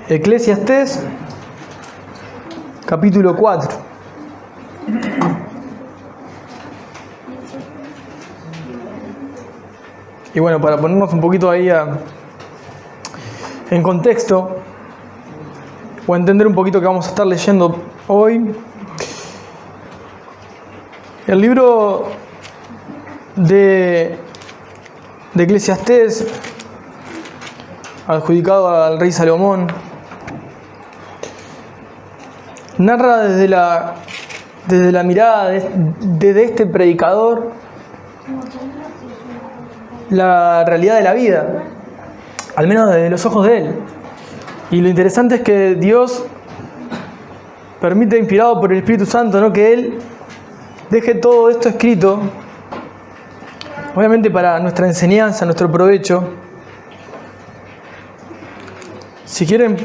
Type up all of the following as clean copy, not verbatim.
Eclesiastés, capítulo 4. Y bueno, para ponernos un poquito ahí en contexto, o entender un poquito que vamos a estar leyendo hoy, el libro de Eclesiastés, adjudicado al rey Salomón, narra desde la mirada de este predicador la realidad de la vida, al menos desde los ojos de él. Y lo interesante es que Dios permite, inspirado por el Espíritu Santo, ¿no?, que Él deje todo esto escrito, obviamente para nuestra enseñanza, nuestro provecho. Si quieren,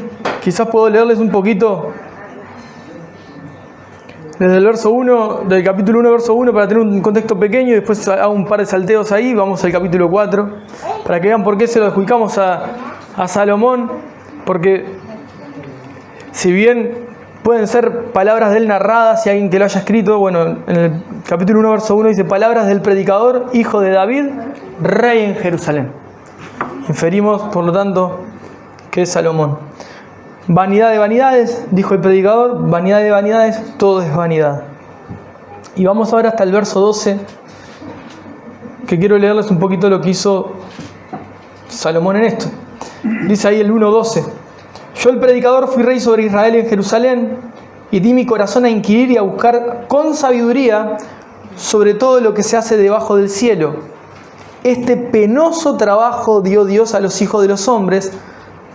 quizás puedo leerles un poquito desde el verso 1, del capítulo 1, verso 1, para tener un contexto pequeño, y después hago un par de salteos ahí, vamos al capítulo 4, para que vean por qué se lo adjudicamos a Salomón, porque si bien pueden ser palabras de él narradas y alguien que lo haya escrito, bueno, en el capítulo 1, verso 1 dice: palabras del predicador, hijo de David, rey en Jerusalén. Inferimos, por lo tanto, que es Salomón. Vanidad de vanidades, dijo el predicador, vanidad de vanidades, todo es vanidad. Y vamos ahora hasta el verso 12, que quiero leerles un poquito lo que hizo Salomón en esto. Dice ahí el 1:12: yo, el predicador, fui rey sobre Israel en Jerusalén, y di mi corazón a inquirir y a buscar con sabiduría sobre todo lo que se hace debajo del cielo. Este penoso trabajo dio Dios a los hijos de los hombres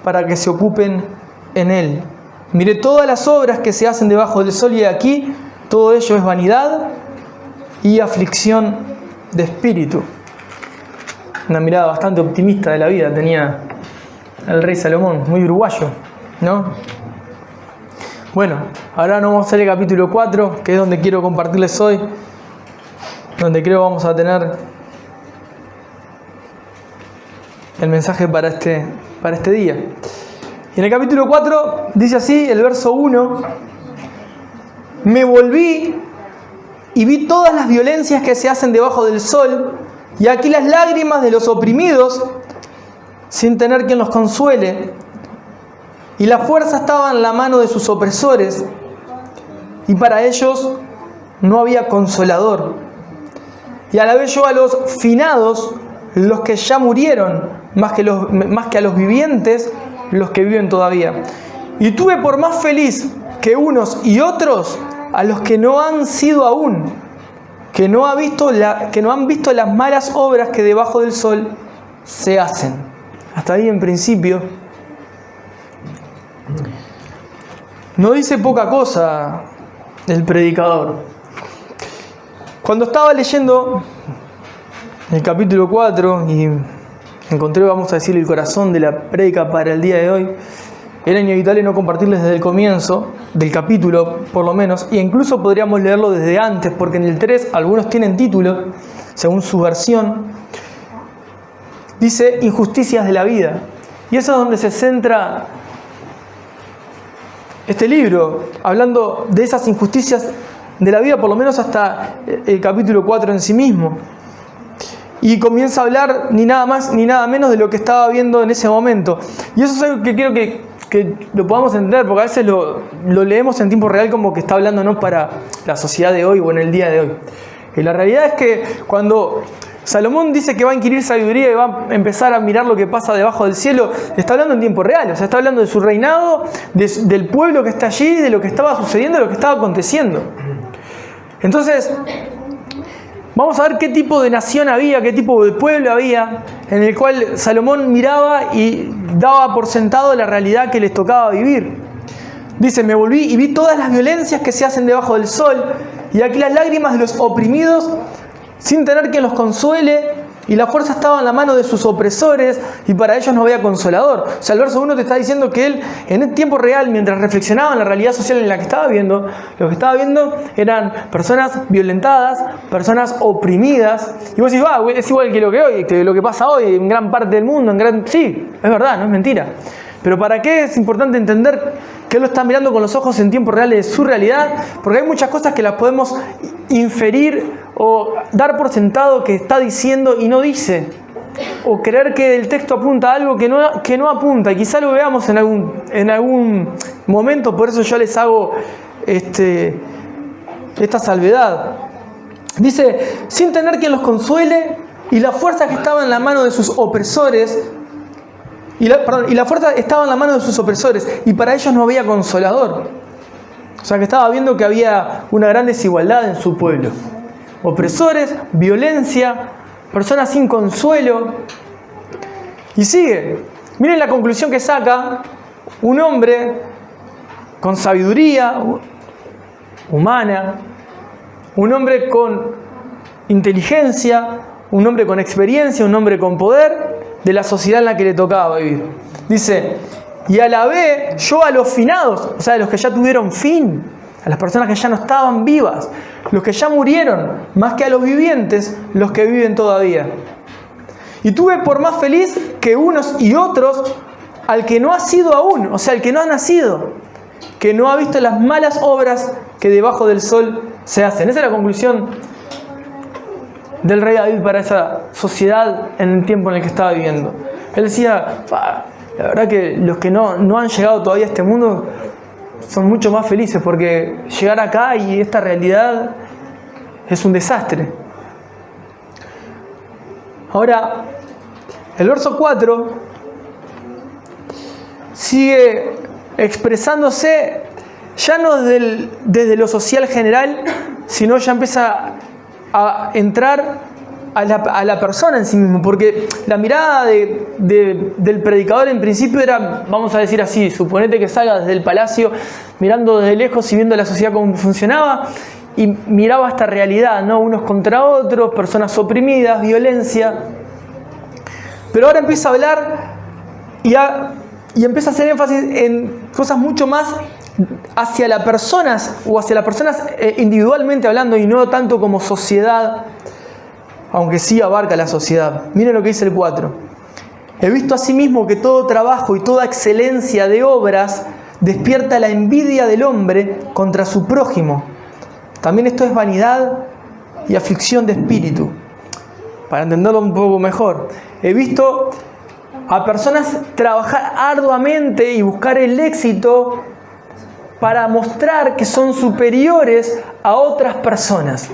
para que se ocupen en él. Miré todas las obras que se hacen debajo del sol, y aquí todo ello es vanidad y aflicción de espíritu. Una mirada bastante optimista de la vida tenía el rey Salomón, muy uruguayo, ¿no? Bueno, ahora nos vamos a hacer el capítulo 4, que es donde quiero compartirles hoy, donde creo vamos a tener el mensaje para este día. Y en el capítulo 4 dice así, el verso 1: me volví y vi todas las violencias que se hacen debajo del sol, y aquí las lágrimas de los oprimidos sin tener quien los consuele, y la fuerza estaba en la mano de sus opresores, y para ellos no había consolador. Y alabé yo a los finados, los que ya murieron, más que a los vivientes, los que viven todavía. Y tuve por más feliz que unos y otros a los que no han sido aún, que no han visto las malas obras que debajo del sol se hacen. Hasta ahí en principio no dice poca cosa el predicador. Cuando estaba leyendo el capítulo 4 y encontré, vamos a decir, el corazón de la prédica para el día de hoy, era inevitable no compartirles desde el comienzo del capítulo, por lo menos, e incluso podríamos leerlo desde antes, porque en el 3 algunos tienen título, según su versión, dice injusticias de la vida. Y eso es donde se centra este libro, hablando de esas injusticias de la vida, por lo menos hasta el capítulo 4 en sí mismo. Y comienza a hablar ni nada más ni nada menos de lo que estaba viendo en ese momento. Y eso es algo que quiero que lo podamos entender, porque a veces lo leemos en tiempo real como que está hablando, ¿no?, para la sociedad de hoy o en el día de hoy. Y la realidad es que cuando Salomón dice que va a inquirir sabiduría y va a empezar a mirar lo que pasa debajo del cielo, está hablando en tiempo real. O sea, está hablando de su reinado, del pueblo que está allí, de lo que estaba sucediendo, de lo que estaba aconteciendo. Entonces, vamos a ver qué tipo de nación había, qué tipo de pueblo había, en el cual Salomón miraba y daba por sentado la realidad que les tocaba vivir. Dice: me volví y vi todas las violencias que se hacen debajo del sol, y aquí las lágrimas de los oprimidos sin tener quien los consuele, y la fuerza estaba en la mano de sus opresores, y para ellos no había consolador. O sea, el verso 1 te está diciendo que él, en el tiempo real, mientras reflexionaba en la realidad social en la que estaba viendo, lo que estaba viendo eran personas violentadas, personas oprimidas. Y vos decís: es igual que lo que hoy, que lo que pasa hoy en gran parte del mundo. Sí, es verdad, no es mentira. Pero ¿para qué es importante entender que Él lo está mirando con los ojos en tiempo real de su realidad? Porque hay muchas cosas que las podemos inferir o dar por sentado que está diciendo y no dice. O creer que el texto apunta a algo que no apunta. Y quizá lo veamos en algún momento, por eso yo les hago esta salvedad. Dice, sin tener quien los consuele, y la fuerza que estaba en la mano de sus opresores, y la fuerza estaba en la mano de sus opresores, y para ellos no había consolador. O sea que estaba viendo que había una gran desigualdad en su pueblo. Opresores, violencia, personas sin consuelo. Y sigue. Miren la conclusión que saca un hombre con sabiduría humana, un hombre con inteligencia, un hombre con experiencia, un hombre con poder de la sociedad en la que le tocaba vivir. Dice, y alabé yo a los finados, o sea, a los que ya tuvieron fin, a las personas que ya no estaban vivas, los que ya murieron, más que a los vivientes, los que viven todavía. Y tuve por más feliz que unos y otros al que no ha sido aún, o sea, al que no ha nacido, que no ha visto las malas obras que debajo del sol se hacen. Esa es la conclusión del rey David para esa sociedad en el tiempo en el que estaba viviendo. Él decía, la verdad que los que no han llegado todavía a este mundo son mucho más felices, porque llegar acá y esta realidad es un desastre. Ahora, el verso 4 sigue expresándose ya no desde lo social general, sino ya empieza a entrar a la persona en sí mismo, porque la mirada del predicador en principio era, vamos a decir así, suponete que salga desde el palacio mirando desde lejos y viendo la sociedad cómo funcionaba, y miraba esta realidad, ¿no? Unos contra otros, personas oprimidas, violencia. Pero ahora empieza a hablar y empieza a hacer énfasis en cosas mucho más hacia las personas, o hacia las personas individualmente hablando, y no tanto como sociedad, aunque sí abarca la sociedad. Miren lo que dice el 4. He visto asimismo que todo trabajo y toda excelencia de obras despierta la envidia del hombre contra su prójimo. También esto es vanidad y aflicción de espíritu. Para entenderlo un poco mejor, he visto a personas trabajar arduamente y buscar el éxito para mostrar que son superiores a otras personas.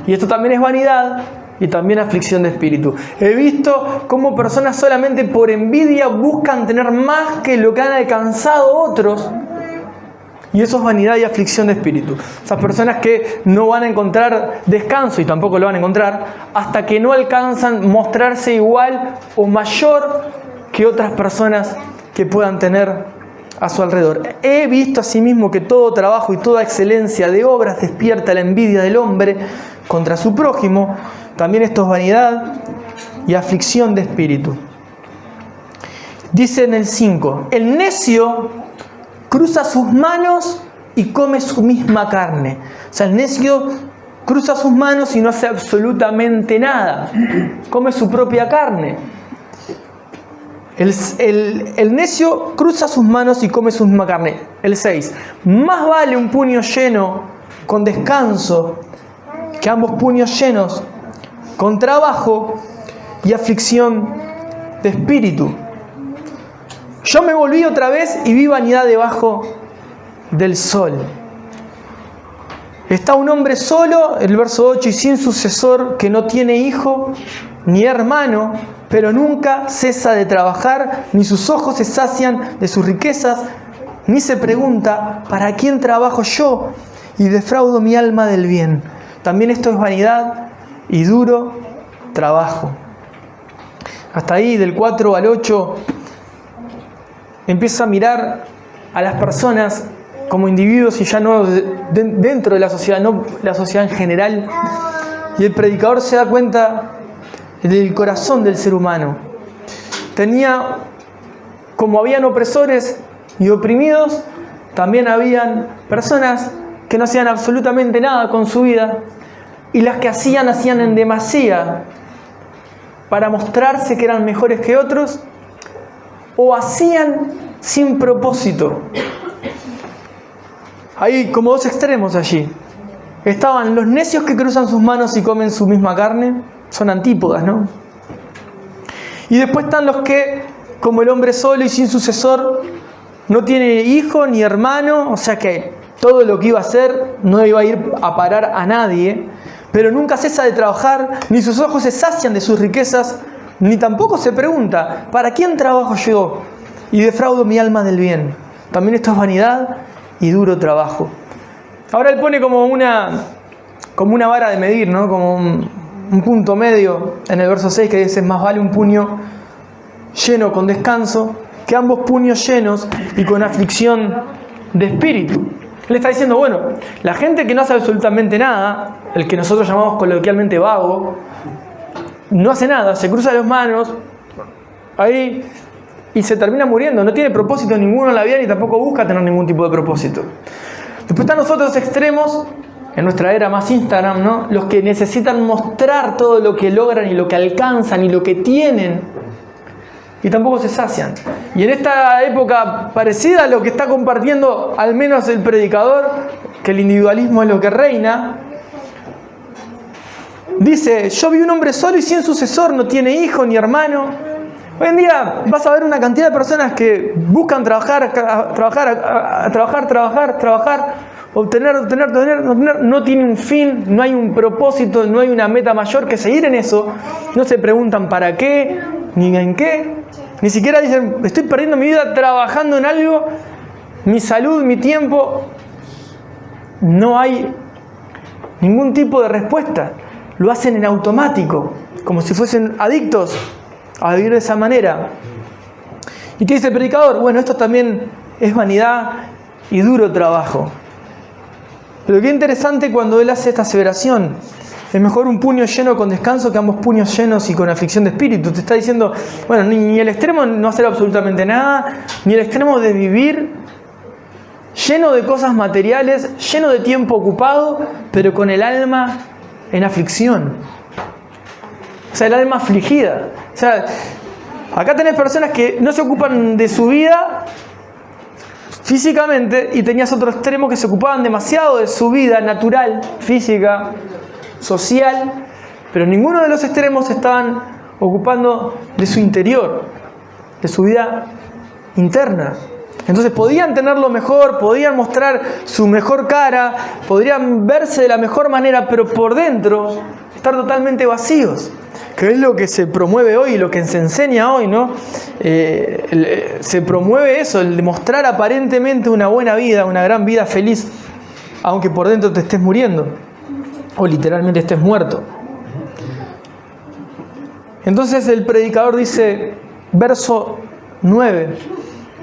Y esto también es vanidad y también aflicción de espíritu. He visto cómo personas solamente por envidia buscan tener más que lo que han alcanzado otros. Y eso es vanidad y aflicción de espíritu. Esas personas que no van a encontrar descanso, y tampoco lo van a encontrar, hasta que no alcanzan mostrarse igual o mayor que otras personas que puedan tener a su alrededor. He visto asimismo que todo trabajo y toda excelencia de obras despierta la envidia del hombre contra su prójimo. También esto es vanidad y aflicción de espíritu. Dice en el 5, el necio cruza sus manos y come su misma carne. O sea, el necio cruza sus manos y no hace absolutamente nada. Come su propia carne. El necio cruza sus manos y come su misma carne. El 6. Más vale un puño lleno con descanso que ambos puños llenos con trabajo y aflicción de espíritu. Yo me volví otra vez y vi vanidad debajo del sol. Está un hombre solo, el verso 8, y sin sucesor, que no tiene hijo ni hermano, pero nunca cesa de trabajar, ni sus ojos se sacian de sus riquezas, ni se pregunta, ¿para quién trabajo yo? Y defraudo mi alma del bien. También esto es vanidad y duro trabajo. Hasta ahí, del 4 al 8, empieza a mirar a las personas como individuos y ya no dentro de la sociedad, no la sociedad en general. Y el predicador se da cuenta del corazón del ser humano. Como habían opresores y oprimidos, también habían personas que no hacían absolutamente nada con su vida, y las que hacían en demasía para mostrarse que eran mejores que otros, o hacían sin propósito. Hay como dos extremos allí. Estaban los necios que cruzan sus manos y comen su misma carne, son antípodas, ¿no? Y después están los que, como el hombre solo y sin sucesor, no tiene hijo ni hermano, o sea que todo lo que iba a hacer no iba a ir a parar a nadie, pero nunca cesa de trabajar, ni sus ojos se sacian de sus riquezas, ni tampoco se pregunta, ¿para quién trabajo yo? Y defraudo mi alma del bien. También esto es vanidad y duro trabajo. Ahora él pone como una vara de medir, ¿no? Como un punto medio en el verso 6 que dice: más vale un puño lleno con descanso que ambos puños llenos y con aflicción de espíritu. Él está diciendo, bueno, la gente que no hace absolutamente nada, el que nosotros llamamos coloquialmente vago, no hace nada, se cruza las manos ahí y se termina muriendo, no tiene propósito ninguno en la vida ni tampoco busca tener ningún tipo de propósito. Después están los otros extremos, en nuestra era más Instagram, ¿no? Los que necesitan mostrar todo lo que logran y lo que alcanzan y lo que tienen, y tampoco se sacian. Y en esta época parecida a lo que está compartiendo al menos el predicador, que el individualismo es lo que reina, dice: yo vi un hombre solo y sin sucesor, no tiene hijo ni hermano. Hoy en día vas a ver una cantidad de personas que buscan trabajar, obtener, no tiene un fin, no hay un propósito, no hay una meta mayor que seguir en eso. No se preguntan para qué, ni en qué. Ni siquiera dicen, estoy perdiendo mi vida trabajando en algo, mi salud, mi tiempo. No hay ningún tipo de respuesta. Lo hacen en automático, como si fuesen adictos a vivir de esa manera. ¿Y qué dice el predicador? Bueno, esto también es vanidad y duro trabajo. Pero qué interesante cuando él hace esta aseveración: es mejor un puño lleno con descanso que ambos puños llenos y con aflicción de espíritu. Te está diciendo, bueno, ni el extremo no hacer absolutamente nada, ni el extremo de vivir lleno de cosas materiales, lleno de tiempo ocupado, pero con el alma en aflicción. O sea, el alma afligida. O sea, acá tenés personas que no se ocupan de su vida físicamente, y tenías otro extremo que se ocupaban demasiado de su vida natural, física, social, pero ninguno de los extremos estaban ocupando de su interior, de su vida interna. Entonces podían tenerlo mejor, podían mostrar su mejor cara, podrían verse de la mejor manera, pero por dentro estar totalmente vacíos, que es lo que se promueve hoy, lo que se enseña hoy, ¿no? Se promueve eso, el de mostrar aparentemente una buena vida, una gran vida feliz, aunque por dentro te estés muriendo o literalmente estés muerto. Entonces el predicador dice, verso 9: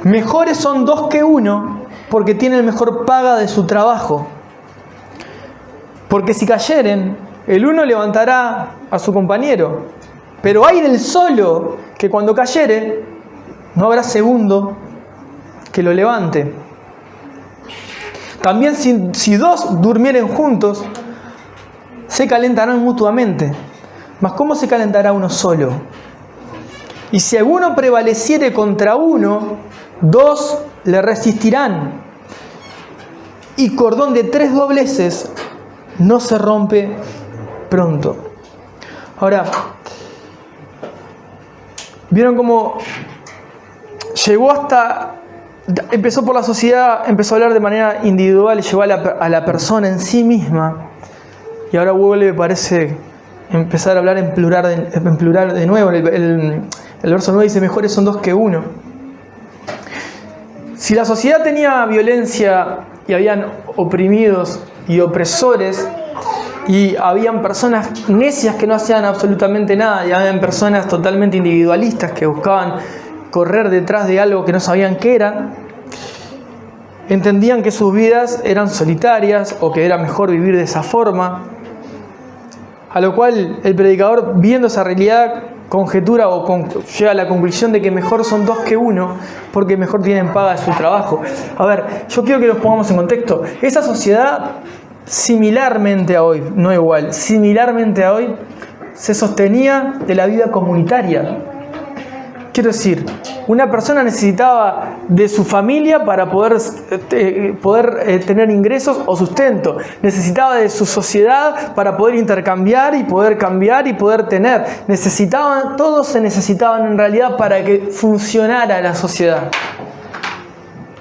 mejores son dos que uno, porque tienen mejor paga de su trabajo. Porque si cayeren, el uno levantará a su compañero, pero hay del solo que cuando cayere, no habrá segundo que lo levante. También si dos durmieren juntos, se calentarán mutuamente. Mas ¿cómo se calentará uno solo? Y si alguno prevaleciere contra uno, dos le resistirán. Y cordón de 3 dobleces no se rompe pronto. Ahora, ¿vieron cómo llegó hasta... empezó por la sociedad, empezó a hablar de manera individual, llegó a la persona en sí misma, y ahora vuelve, parece, empezar a hablar en plural de nuevo? El verso 9 dice, mejores son dos que uno. Si la sociedad tenía violencia y habían oprimidos y opresores, y habían personas necias que no hacían absolutamente nada, y habían personas totalmente individualistas que buscaban correr detrás de algo que no sabían qué era, entendían que sus vidas eran solitarias o que era mejor vivir de esa forma, a lo cual el predicador, viendo esa realidad, conjetura llega a la conclusión de que mejor son dos que uno, porque mejor tienen paga de su trabajo. A ver, yo quiero que nos pongamos en contexto. Esa sociedad, similarmente a hoy, no igual, similarmente a hoy, se sostenía de la vida comunitaria. Quiero decir, Una persona necesitaba de su familia para poder tener ingresos o sustento. Necesitaba de su sociedad para poder intercambiar y poder tener. Todos se necesitaban en realidad para que funcionara la sociedad.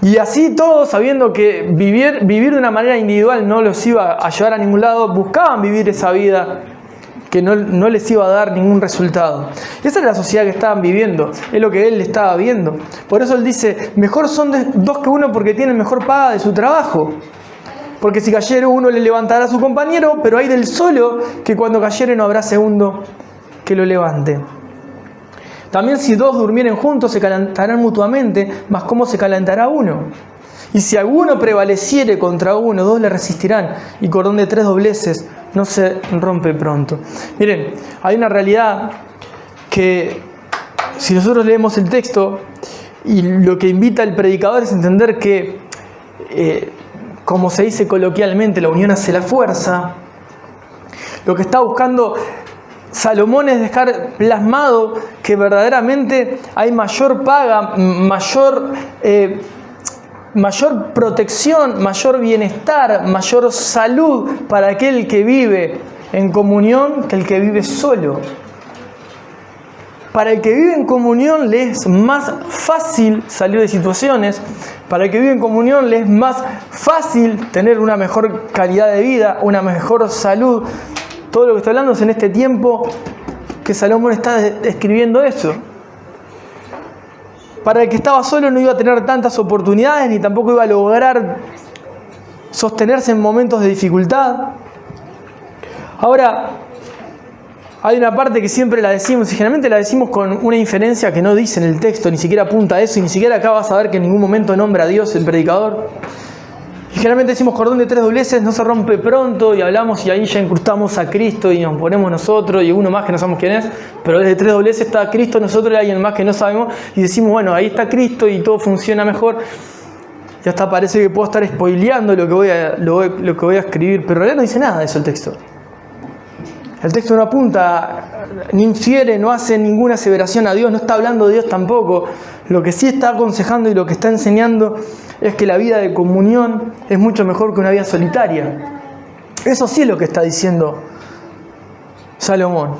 Y así todos, sabiendo que vivir de una manera individual no los iba a llevar a ningún lado, buscaban vivir esa vida que no les iba a dar ningún resultado. Esa era la sociedad que estaban viviendo, es lo que él estaba viendo. Por eso él dice, mejor son dos que uno porque tienen mejor paga de su trabajo. Porque si cayere uno le levantará a su compañero, pero hay del solo que cuando cayere no habrá segundo que lo levante. También si dos durmieren juntos se calentarán mutuamente, mas ¿cómo se calentará uno? Y si alguno prevaleciere contra uno, dos le resistirán, y cordón de 3 dobleces no se rompe pronto. Miren, hay una realidad que si nosotros leemos el texto y lo que invita el predicador es entender que, como se dice coloquialmente, la unión hace la fuerza, lo que está buscando Salomón es dejar plasmado que verdaderamente hay mayor paga, mayor protección, mayor bienestar, mayor salud para aquel que vive en comunión que el que vive solo. Para el que vive en comunión le es más fácil salir de situaciones, para el que vive en comunión le es más fácil tener una mejor calidad de vida, una mejor salud. Todo lo que está hablando es en este tiempo que Salomón está describiendo eso. Para el que estaba solo no iba a tener tantas oportunidades ni tampoco iba a lograr sostenerse en momentos de dificultad. Ahora, hay una parte que siempre la decimos, y generalmente la decimos con una inferencia que no dice en el texto, ni siquiera apunta a eso, y ni siquiera acá vas a ver que en ningún momento nombra a Dios el predicador. Y generalmente decimos cordón de 3 dobleces no se rompe pronto, y hablamos y ahí ya incrustamos a Cristo y nos ponemos nosotros y uno más que no sabemos quién es, pero desde 3 dobleces está Cristo, nosotros y alguien más que no sabemos, y decimos, bueno, ahí está Cristo y todo funciona mejor. Ya hasta parece que puedo estar spoileando lo que voy a escribir, pero en realidad no dice nada de eso el texto. El texto no apunta, ni infiere, no hace ninguna aseveración a Dios, no está hablando de Dios tampoco. Lo que sí está aconsejando y lo que está enseñando es que la vida de comunión es mucho mejor que una vida solitaria. Eso sí es lo que está diciendo Salomón.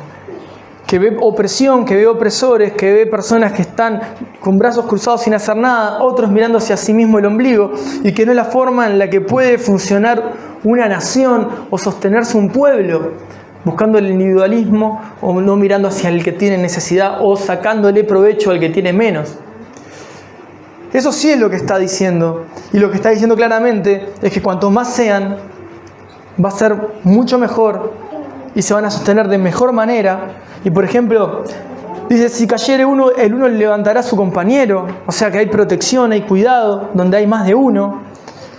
Que ve opresión, que ve opresores, que ve personas que están con brazos cruzados sin hacer nada, otros mirando hacia sí mismo el ombligo, y que no es la forma en la que puede funcionar una nación o sostenerse un pueblo, buscando el individualismo o no mirando hacia el que tiene necesidad o sacándole provecho al que tiene menos. Eso sí es lo que está diciendo, y lo que está diciendo claramente es que cuanto más sean, va a ser mucho mejor y se van a sostener de mejor manera. Y por ejemplo, dice, si cayere uno, el uno le levantará a su compañero, o sea que hay protección, hay cuidado, donde hay más de uno.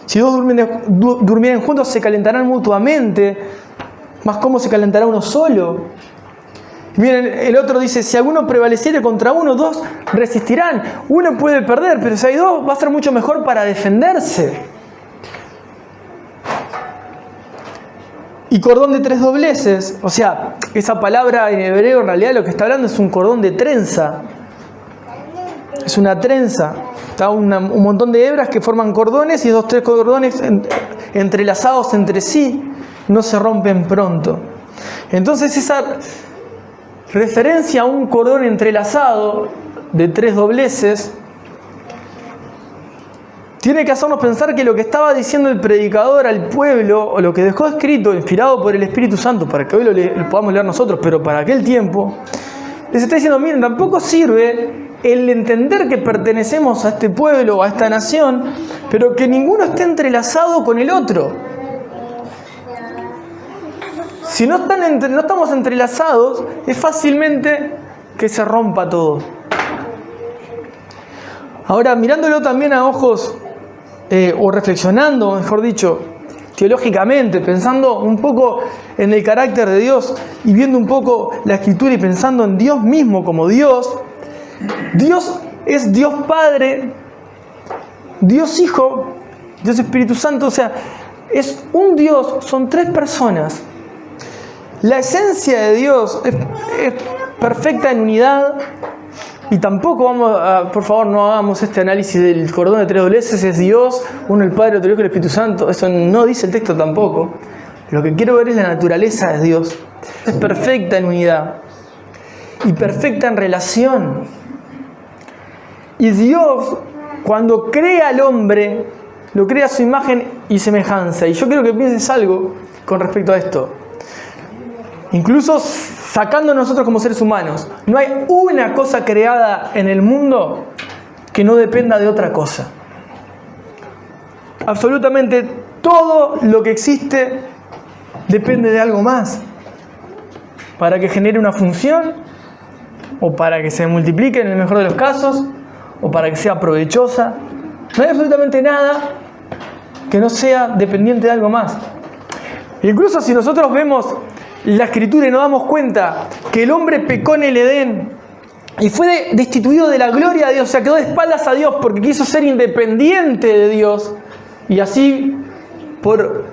Si dos durmieren juntos se calentarán mutuamente, más cómo se calentará uno solo. Miren, el otro dice, si alguno prevaleciere contra uno, dos resistirán. Uno puede perder, pero si hay dos, va a ser mucho mejor para defenderse. Y cordón de 3 dobleces, o sea, esa palabra en hebreo en realidad lo que está hablando es un cordón de trenza. Es una trenza. Está un montón de hebras que forman cordones, y esos 3 cordones entrelazados entre sí no se rompen pronto. Entonces esa referencia a un cordón entrelazado de 3 dobleces tiene que hacernos pensar que lo que estaba diciendo el predicador al pueblo, o lo que dejó escrito, inspirado por el Espíritu Santo, para que hoy lo podamos leer nosotros, pero para aquel tiempo, les está diciendo, miren, tampoco sirve el entender que pertenecemos a este pueblo, a esta nación, pero que ninguno esté entrelazado con el otro. Si no estamos entrelazados, es fácilmente que se rompa todo. Ahora, mirándolo también a ojos, o reflexionando, mejor dicho, teológicamente, pensando un poco en el carácter de Dios y viendo un poco la Escritura y pensando en Dios mismo como Dios, Dios es Dios Padre, Dios Hijo, Dios Espíritu Santo, o sea, es un Dios, son 3 personas. La esencia de Dios es perfecta en unidad, Y tampoco vamos a, por favor, no hagamos este análisis del cordón de 3 dobleces, es Dios, uno el Padre, otro Hijo y el Espíritu Santo. Eso no dice el texto tampoco. Lo que quiero ver es la naturaleza de Dios. Es perfecta en unidad y perfecta en relación. Y Dios, cuando crea al hombre, lo crea a su imagen y semejanza. Y yo quiero que pienses algo con respecto a esto. Incluso sacando nosotros como seres humanos, no hay una cosa creada en el mundo que no dependa de otra cosa. Absolutamente todo lo que existe depende de algo más. Para que genere una función, o para que se multiplique en el mejor de los casos, o para que sea provechosa. No hay absolutamente nada que no sea dependiente de algo más. Incluso si nosotros vemos la Escritura y nos damos cuenta que el hombre pecó en el Edén y fue destituido de la gloria de Dios, o sea, quedó de espaldas a Dios porque quiso ser independiente de Dios, y así por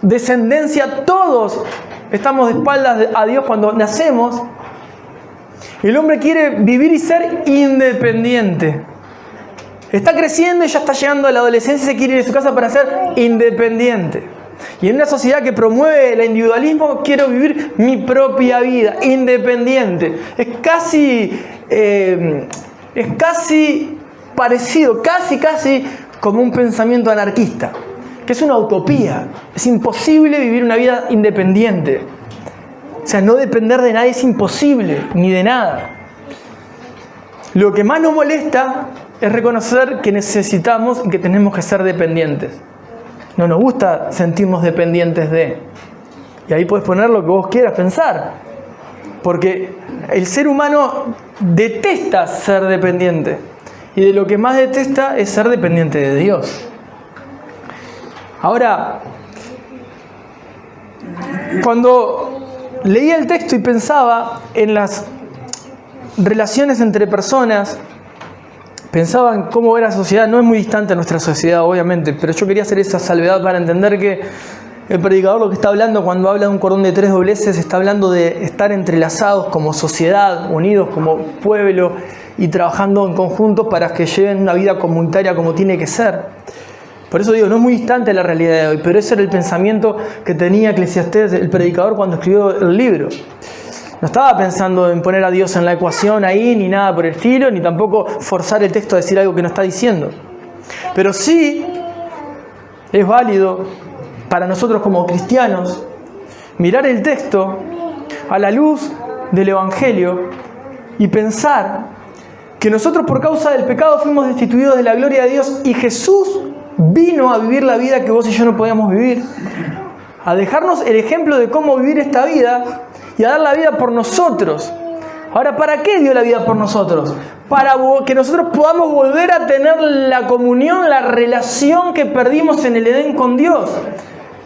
descendencia todos estamos de espaldas a Dios cuando nacemos. El hombre quiere vivir y ser independiente. Está creciendo y ya está llegando a la adolescencia y se quiere ir de su casa para ser independiente. Y en una sociedad que promueve el individualismo, quiero vivir mi propia vida, independiente. Es casi parecido, casi como un pensamiento anarquista, que es una utopía. Es imposible vivir una vida independiente. O sea, no depender de nadie es imposible, ni de nada. Lo que más nos molesta es reconocer que necesitamos y que tenemos que ser dependientes. No nos gusta sentirnos dependientes de. Y ahí puedes poner lo que vos quieras pensar. Porque el ser humano detesta ser dependiente. Y de lo que más detesta es ser dependiente de Dios. Ahora, cuando leía el texto y pensaba en las relaciones entre personas, pensaba en cómo era la sociedad. No es muy distante a nuestra sociedad, obviamente, pero yo quería hacer esa salvedad para entender que el predicador lo que está hablando cuando habla de un cordón de 3 dobleces, está hablando de estar entrelazados como sociedad, unidos como pueblo y trabajando en conjunto para que lleven una vida comunitaria como tiene que ser. Por eso digo, no es muy distante a la realidad de hoy, pero ese era el pensamiento que tenía Eclesiastés, el predicador, cuando escribió el libro. No estaba pensando en poner a Dios en la ecuación ahí, ni nada por el estilo, ni tampoco forzar el texto a decir algo que no está diciendo. Pero sí es válido para nosotros como cristianos mirar el texto a la luz del Evangelio y pensar que nosotros por causa del pecado fuimos destituidos de la gloria de Dios y Jesús vino a vivir la vida que vos y yo no podíamos vivir, a dejarnos el ejemplo de cómo vivir esta vida y a dar la vida por nosotros. Ahora, ¿para qué dio la vida por nosotros? Para que nosotros podamos volver a tener la comunión, la relación que perdimos en el Edén con Dios.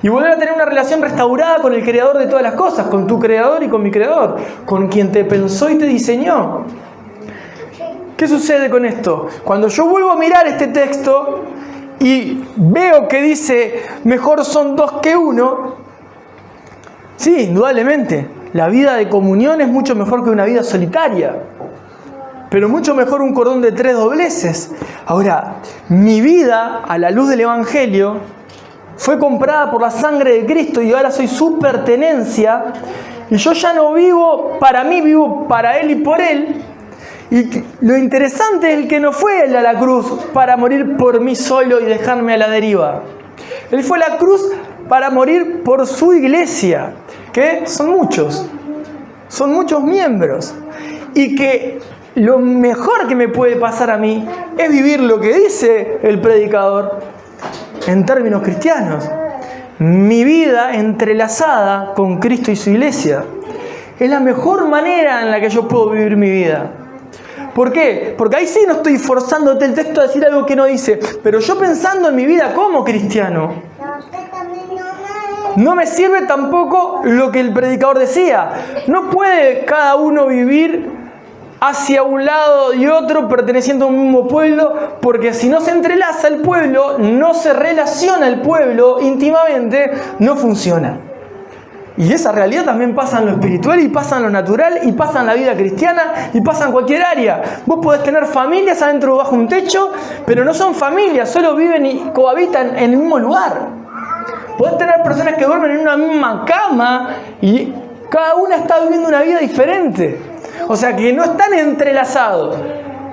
Y volver a tener una relación restaurada con el Creador de todas las cosas, con tu Creador y con mi Creador, con quien te pensó y te diseñó. ¿Qué sucede con esto? Cuando yo vuelvo a mirar este texto y veo que dice, mejor son 2 que 1, sí, indudablemente, la vida de comunión es mucho mejor que una vida solitaria, pero mucho mejor un cordón de 3 dobleces. Ahora, mi vida, a la luz del Evangelio, fue comprada por la sangre de Cristo y ahora soy su pertenencia, y yo ya no vivo para mí, vivo para Él y por Él. Y lo interesante es el que no fue Él a la cruz para morir por mí solo y dejarme a la deriva. Él fue a la cruz para morir por su iglesia, que son muchos miembros. Y que lo mejor que me puede pasar a mí es vivir lo que dice el predicador en términos cristianos. Mi vida entrelazada con Cristo y su iglesia. Es la mejor manera en la que yo puedo vivir mi vida. ¿Por qué? Porque ahí sí no estoy forzándote el texto a decir algo que no dice. Pero yo pensando en mi vida como cristiano, no me sirve tampoco lo que el predicador decía. No puede cada uno vivir hacia un lado y otro perteneciendo a un mismo pueblo, porque si no se entrelaza el pueblo, no se relaciona el pueblo íntimamente, no funciona. Y esa realidad también pasa en lo espiritual, y pasa en lo natural, y pasa en la vida cristiana, y pasa en cualquier área. Vos podés tener familias adentro bajo un techo, pero no son familias, solo viven y cohabitan en el mismo lugar. Podés tener personas que duermen en una misma cama y cada una está viviendo una vida diferente. O sea que no están entrelazados.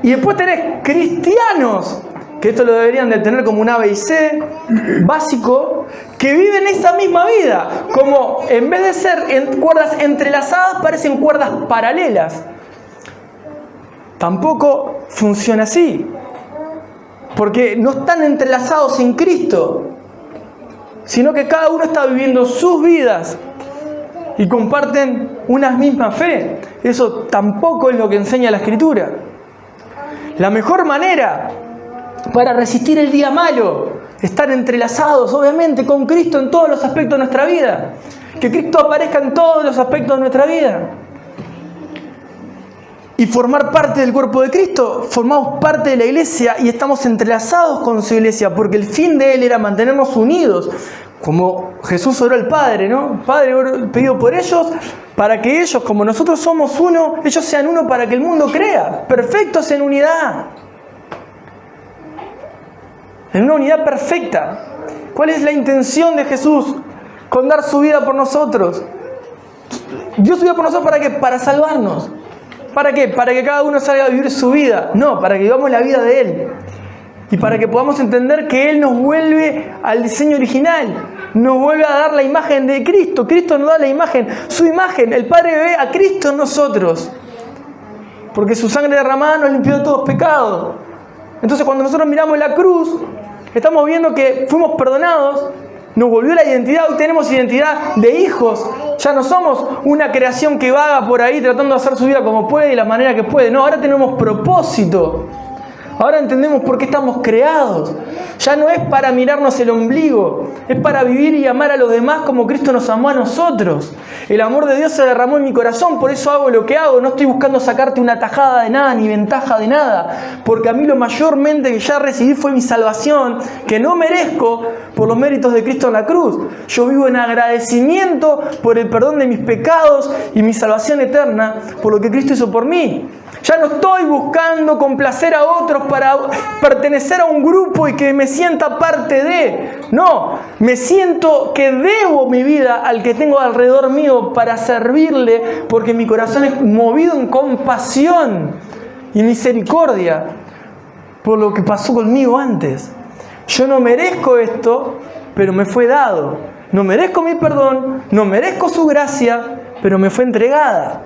Y después tenés cristianos, que esto lo deberían de tener como un A, B y C básico, que viven esa misma vida. Como en vez de ser en cuerdas entrelazadas, parecen cuerdas paralelas. Tampoco funciona así. Porque no están entrelazados en Cristo, sino que cada uno está viviendo sus vidas y comparten una misma fe. Eso tampoco es lo que enseña la Escritura. La mejor manera para resistir el día malo, estar entrelazados, obviamente, con Cristo en todos los aspectos de nuestra vida. Que Cristo aparezca en todos los aspectos de nuestra vida. Y formar parte del cuerpo de Cristo, formamos parte de la iglesia y estamos entrelazados con su iglesia, porque el fin de Él era mantenernos unidos. Como Jesús oró al Padre, ¿no? Padre, pidió por ellos, para que ellos, como nosotros somos uno, ellos sean uno para que el mundo crea. Perfectos en unidad. En una unidad perfecta. ¿Cuál es la intención de Jesús con dar su vida por nosotros? Dio su vida por nosotros ¿para qué? Para salvarnos. ¿Para qué? Para que cada uno salga a vivir su vida. No, para que vivamos la vida de Él. Y para que podamos entender que Él nos vuelve al diseño original. Nos vuelve a dar la imagen de Cristo. Cristo nos da la imagen, su imagen. El Padre ve a Cristo en nosotros. Porque su sangre derramada nos limpió de todos pecados. Entonces cuando nosotros miramos la cruz, estamos viendo que fuimos perdonados. Nos volvió la identidad. Hoy tenemos identidad de hijos. Ya no somos una creación que vaga por ahí tratando de hacer su vida como puede y la manera que puede. No, ahora tenemos propósito. Ahora entendemos por qué estamos creados. Ya no es para mirarnos el ombligo. Es para vivir y amar a los demás como Cristo nos amó a nosotros. El amor de Dios se derramó en mi corazón. Por eso hago lo que hago. No estoy buscando sacarte una tajada de nada ni ventaja de nada. Porque a mí lo mayormente que ya recibí fue mi salvación. Que no merezco por los méritos de Cristo en la cruz. Yo vivo en agradecimiento por el perdón de mis pecados y mi salvación eterna. Por lo que Cristo hizo por mí. Ya no estoy buscando complacer a otros para pertenecer a un grupo y que me sienta parte de. No, me siento que debo mi vida al que tengo alrededor mío para servirle, porque mi corazón es movido en compasión y misericordia por lo que pasó conmigo antes. Yo no merezco esto, pero me fue dado. No merezco mi perdón, no merezco su gracia, pero me fue entregada.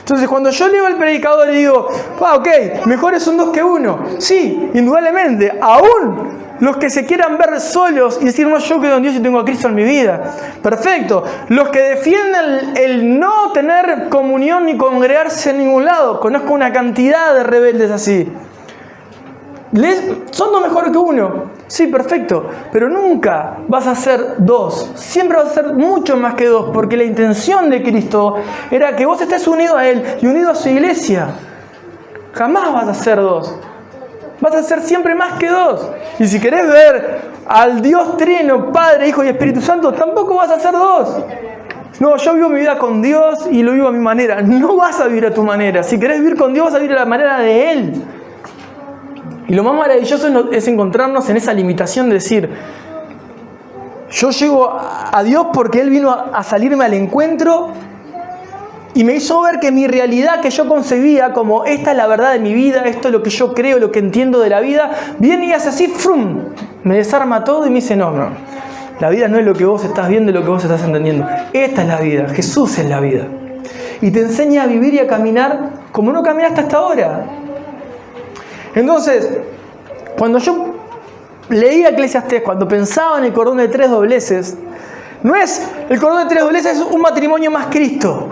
Entonces cuando yo leo al predicador y digo, ok, mejores son dos que uno. Sí, indudablemente, aún los que se quieran ver solos y decir, no, yo quedo en Dios y tengo a Cristo en mi vida. Perfecto. Los que defienden el no tener comunión ni congregarse en ningún lado. Conozco una cantidad de rebeldes así. Son dos mejores que uno. Sí, perfecto. Pero nunca vas a ser dos. Siempre vas a ser mucho más que dos. Porque la intención de Cristo era que vos estés unido a Él y unido a su iglesia. Jamás vas a ser dos. Vas a ser siempre más que dos. Y si querés ver al Dios Trino, Padre, Hijo y Espíritu Santo, tampoco vas a ser dos. No, yo vivo mi vida con Dios y lo vivo a mi manera. No vas a vivir a tu manera. Si querés vivir con Dios, vas a vivir a la manera de Él. Y lo más maravilloso es encontrarnos en esa limitación de decir, yo llego a Dios porque Él vino a salirme al encuentro y me hizo ver que mi realidad que yo concebía como esta es la verdad de mi vida, esto es lo que yo creo, lo que entiendo de la vida, viene y hace así, ¡frum!, me desarma todo y me dice, no, la vida no es lo que vos estás viendo y lo que vos estás entendiendo. Esta es la vida, Jesús es la vida. Y te enseña a vivir y a caminar como no caminaste hasta ahora. Entonces, cuando yo leía Eclesiastés, cuando pensaba en el cordón de 3 dobleces, no es el cordón de 3 dobleces, es un matrimonio más Cristo.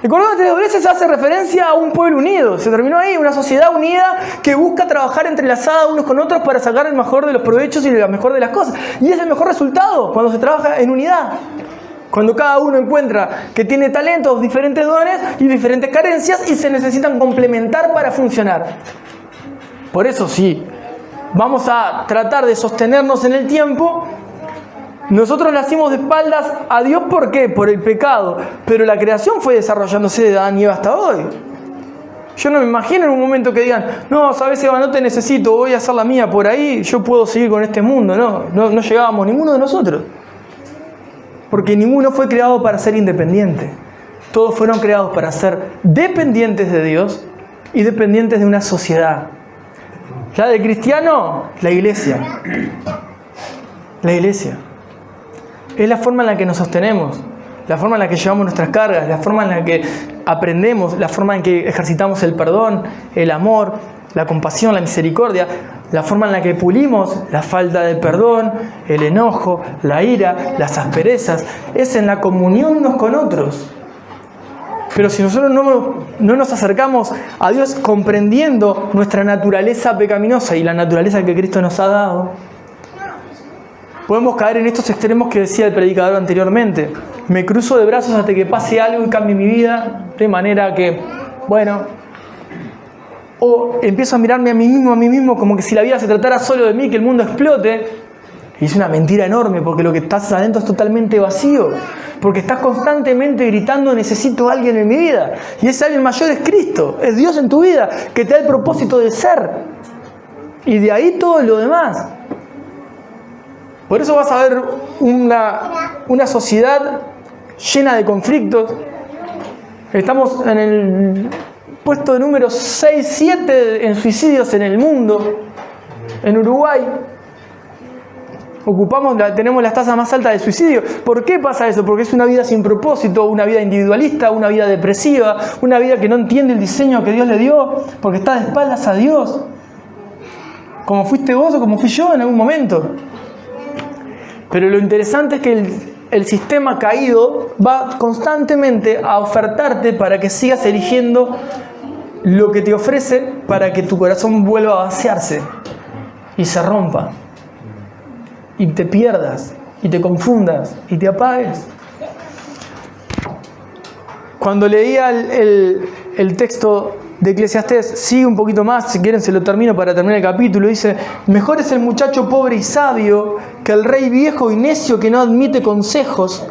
El cordón de 3 dobleces hace referencia a un pueblo unido. Se terminó ahí, una sociedad unida que busca trabajar entrelazada unos con otros para sacar el mejor de los provechos y la mejor de las cosas. Y es el mejor resultado cuando se trabaja en unidad. Cuando cada uno encuentra que tiene talentos, diferentes dones y diferentes carencias y se necesitan complementar para funcionar. Por eso sí, vamos a tratar de sostenernos en el tiempo. Nosotros nacimos de espaldas a Dios, ¿por qué? Por el pecado. Pero la creación fue desarrollándose de Adán y Eva hasta hoy. Yo no me imagino en un momento que digan, no, sabes, Eva, no te necesito, voy a hacer la mía por ahí, yo puedo seguir con este mundo. No llegábamos ninguno de nosotros. Porque ninguno fue creado para ser independiente. Todos fueron creados para ser dependientes de Dios y dependientes de una sociedad. Ya del cristiano, la iglesia. La iglesia. Es la forma en la que nos sostenemos, la forma en la que llevamos nuestras cargas, la forma en la que aprendemos, la forma en que ejercitamos el perdón, el amor, la compasión, la misericordia, la forma en la que pulimos la falta de perdón, el enojo, la ira, las asperezas. Es en la comunión unos con otros. Pero si nosotros no nos acercamos a Dios comprendiendo nuestra naturaleza pecaminosa y la naturaleza que Cristo nos ha dado, podemos caer en estos extremos que decía el predicador anteriormente. Me cruzo de brazos hasta que pase algo y cambie mi vida, de manera que, o empiezo a mirarme a mí mismo, como que si la vida se tratara solo de mí, que el mundo explote. Y es una mentira enorme, porque lo que estás adentro es totalmente vacío. Porque estás constantemente gritando, necesito a alguien en mi vida. Y ese alguien mayor es Cristo, es Dios en tu vida, que te da el propósito de ser. Y de ahí todo lo demás. Por eso vas a ver una sociedad llena de conflictos. Estamos en el puesto de número 6, 7 en suicidios en el mundo. En Uruguay tenemos las tasas más altas de suicidio. ¿Por qué pasa eso? Porque es una vida sin propósito, una vida individualista, una vida depresiva, una vida que no entiende el diseño que Dios le dio, porque está de espaldas a Dios. Como fuiste vos o como fui yo en algún momento. Pero lo interesante es que el sistema caído va constantemente a ofertarte para que sigas eligiendo lo que te ofrece para que tu corazón vuelva a vaciarse y se rompa y te pierdas y te confundas y te apagues. Cuando leía el texto de Eclesiastés, sigue un poquito más, si quieren se lo termino para terminar el capítulo, dice: mejor es el muchacho pobre y sabio que el rey viejo y necio que no admite consejos,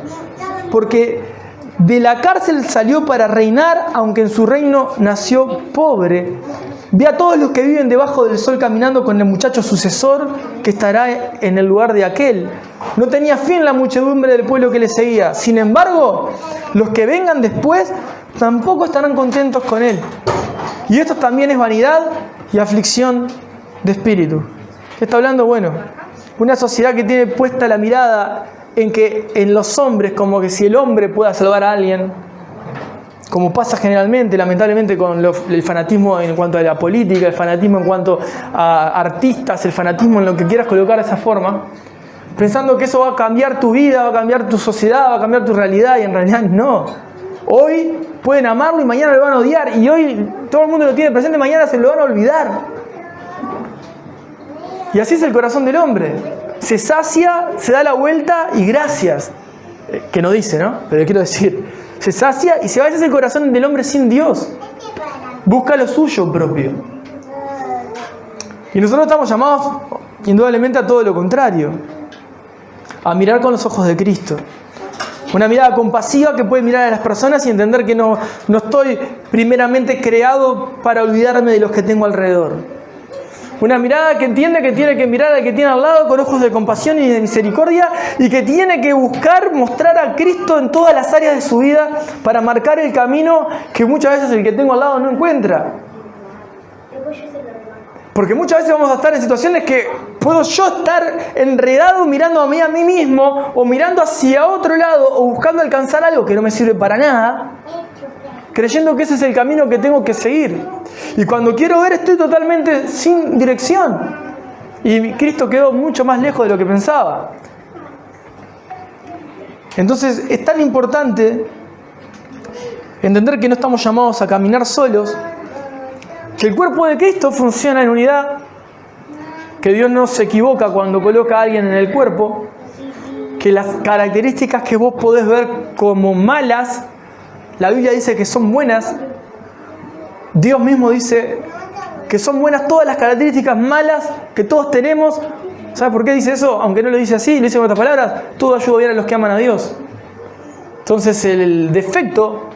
porque de la cárcel salió para reinar, aunque en su reino nació pobre. Ve a todos los que viven debajo del sol caminando con el muchacho sucesor que estará en el lugar de aquel. No tenía fin la muchedumbre del pueblo que le seguía. Sin embargo, los que vengan después tampoco estarán contentos con él. Y esto también es vanidad y aflicción de espíritu. ¿Qué está hablando? Bueno, una sociedad que tiene puesta la mirada en los hombres, como que si el hombre pueda salvar a alguien, como pasa generalmente, lamentablemente, con el fanatismo en cuanto a la política, el fanatismo en cuanto a artistas, el fanatismo en lo que quieras colocar de esa forma, pensando que eso va a cambiar tu vida, va a cambiar tu sociedad, va a cambiar tu realidad, y en realidad no. Hoy pueden amarlo y mañana lo van a odiar, y hoy todo el mundo lo tiene presente, mañana se lo van a olvidar. Y así es el corazón del hombre. Se sacia, se da la vuelta y gracias. Que no dice, ¿no? Pero quiero decir, se sacia y se va. Ese es el corazón del hombre sin Dios. Busca lo suyo propio. Y nosotros estamos llamados indudablemente a todo lo contrario. A mirar con los ojos de Cristo. Una mirada compasiva que puede mirar a las personas y entender que no estoy primeramente creado para olvidarme de los que tengo alrededor. Una mirada que entiende que tiene que mirar al que tiene al lado con ojos de compasión y de misericordia, y que tiene que buscar mostrar a Cristo en todas las áreas de su vida para marcar el camino que muchas veces el que tengo al lado no encuentra. Porque muchas veces vamos a estar en situaciones que puedo yo estar enredado mirando a mí mismo, o mirando hacia otro lado, o buscando alcanzar algo que no me sirve para nada, creyendo que ese es el camino que tengo que seguir. Y cuando quiero ver, estoy totalmente sin dirección. Y Cristo quedó mucho más lejos de lo que pensaba. Entonces es tan importante entender que no estamos llamados a caminar solos, que el cuerpo de Cristo funciona en unidad, que Dios no se equivoca cuando coloca a alguien en el cuerpo, que las características que vos podés ver como malas, la Biblia dice que son buenas. Dios mismo dice que son buenas todas las características malas que todos tenemos, ¿Sabes por qué dice eso? Aunque no lo dice así, lo dice con otras palabras, todo ayuda bien a los que aman a Dios. Entonces el defecto